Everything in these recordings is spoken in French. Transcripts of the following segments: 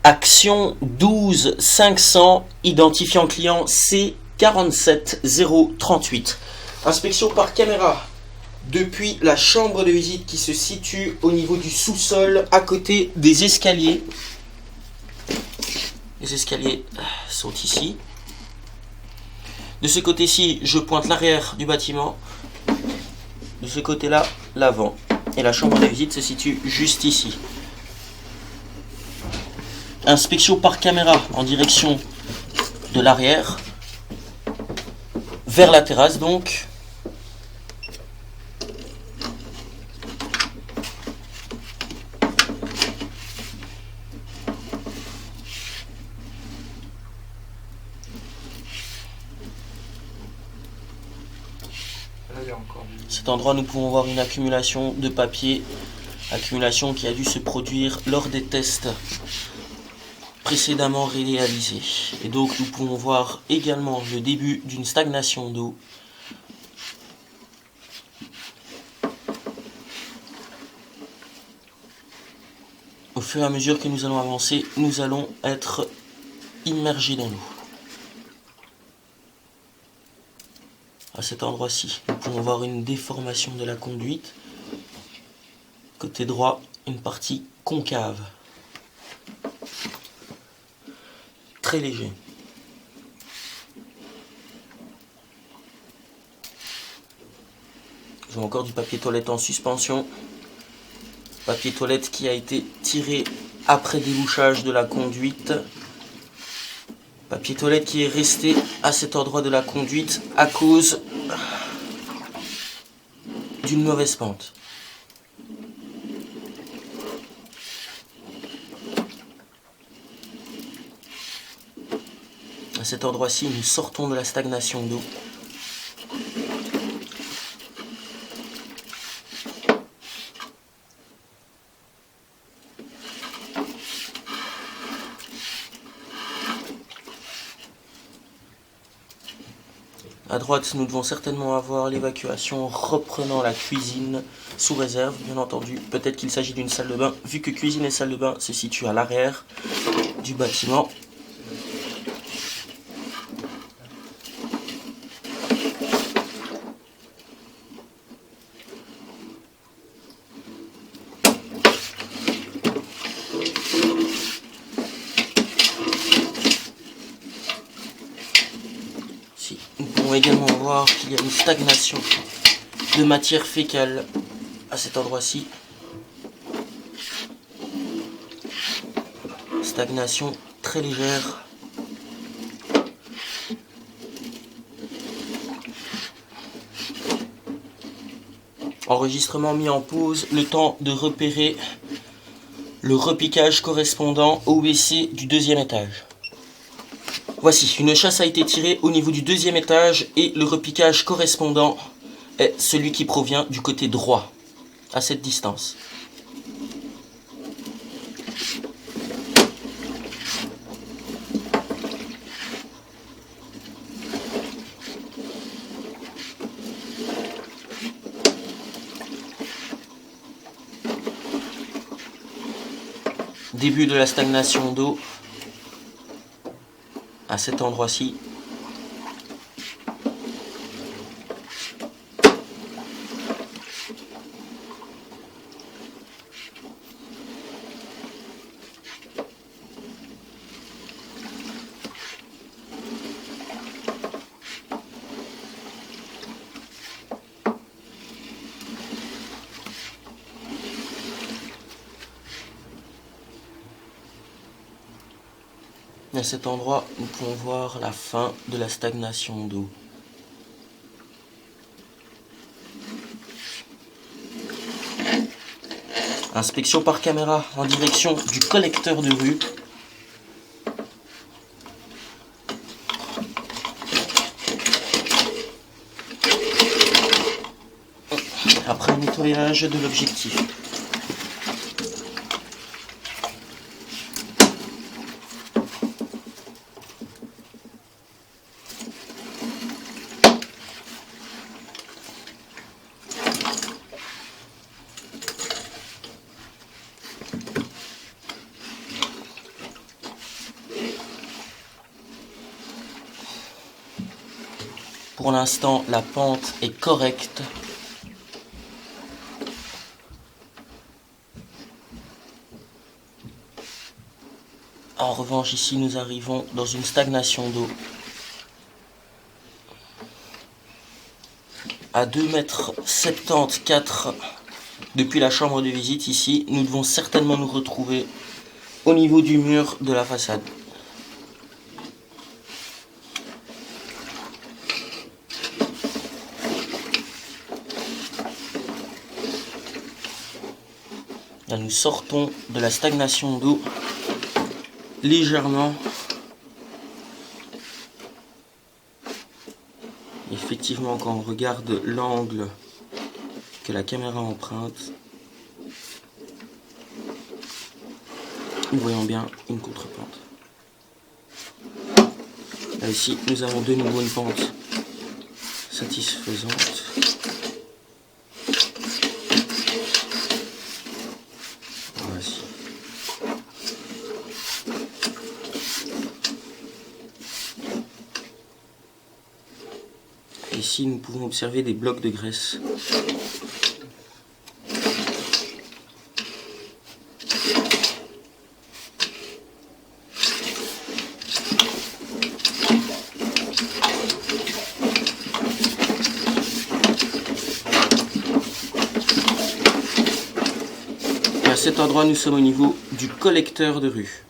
Action 12 500, identifiant client C47038. Inspection par caméra depuis la chambre de visite qui se situe au niveau du sous-sol à côté des escaliers. Les escaliers sont ici. De ce côté-ci, je pointe l'arrière du bâtiment. De ce côté-là, l'avant. Et la chambre de visite se situe juste ici. Inspection par caméra en direction de l'arrière, vers la terrasse donc. Cet endroit, nous pouvons voir une accumulation de papier, accumulation qui a dû se produire lors des tests précédemment réalisés. Et donc nous pouvons voir également le début d'une stagnation d'eau. Au fur et à mesure que nous allons avancer, nous allons être immergés dans l'eau. À cet endroit-ci, nous pouvons voir une déformation de la conduite. Côté droit, une partie concave. Très léger. J'ai encore du papier toilette en suspension. Papier toilette qui a été tiré après débouchage de la conduite. Papier toilette qui est resté à cet endroit de la conduite à cause d'une mauvaise pente. À cet endroit-ci, nous sortons de la stagnation d'eau. À droite, nous devons certainement avoir l'évacuation reprenant la cuisine sous réserve, bien entendu. Peut-être qu'il s'agit d'une salle de bain, vu que cuisine et salle de bain se situent à l'arrière du bâtiment. Nous pouvons également voir qu'il y a une stagnation de matière fécale à cet endroit-ci. Stagnation très légère. Enregistrement mis en pause, le temps de repérer le repiquage correspondant au WC du deuxième étage. Voici, une chasse a été tirée au niveau du deuxième étage et le repiquage correspondant est celui qui provient du côté droit, à cette distance. Début de la stagnation d'eau à cet endroit-ci. À cet endroit, nous pouvons voir la fin de la stagnation d'eau. Inspection par caméra en direction du collecteur de rue. Après nettoyage de l'objectif. Pour l'instant, la pente est correcte. En revanche, ici, nous arrivons dans une stagnation d'eau. À 2,74 m depuis la chambre de visite, ici, nous devons certainement nous retrouver au niveau du mur de la façade. Là, nous sortons de la stagnation d'eau légèrement. Effectivement, quand on regarde l'angle que la caméra emprunte, nous voyons bien une contre-pente. Là ici, nous avons de nouveau une pente satisfaisante. Voici. Ici, nous pouvons observer des blocs de graisse. Et à cet endroit, nous sommes au niveau du collecteur de rue.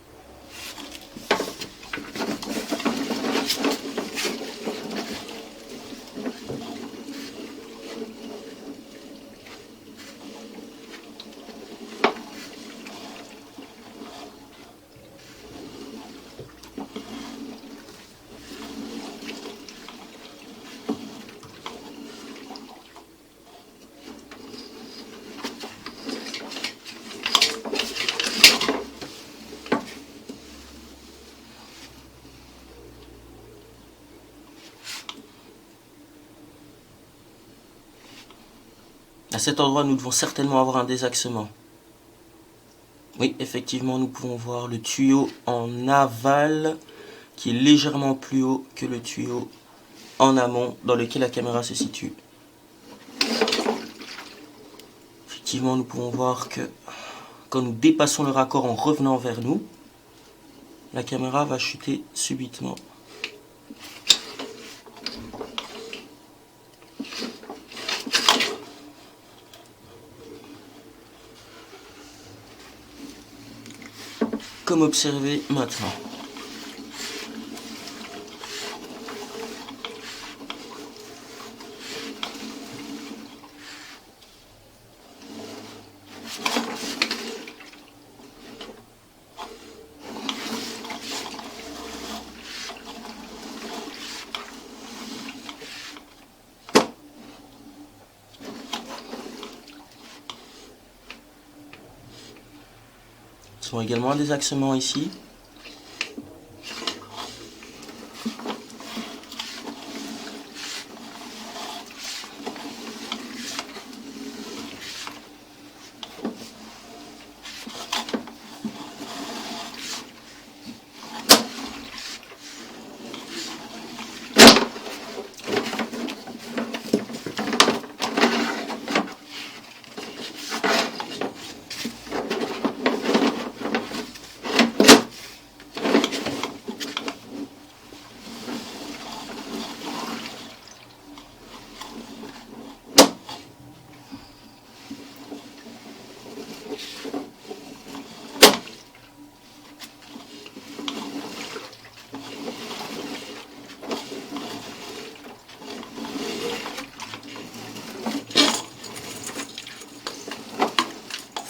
À cet endroit, nous devons certainement avoir un désaxement. Oui, effectivement, nous pouvons voir le tuyau en aval qui est légèrement plus haut que le tuyau en amont dans lequel la caméra se situe. Effectivement, nous pouvons voir que quand nous dépassons le raccord en revenant vers nous, la caméra va chuter subitement. Comme observé maintenant. Nous avons également un désaxement ici.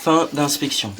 Fin d'inspection.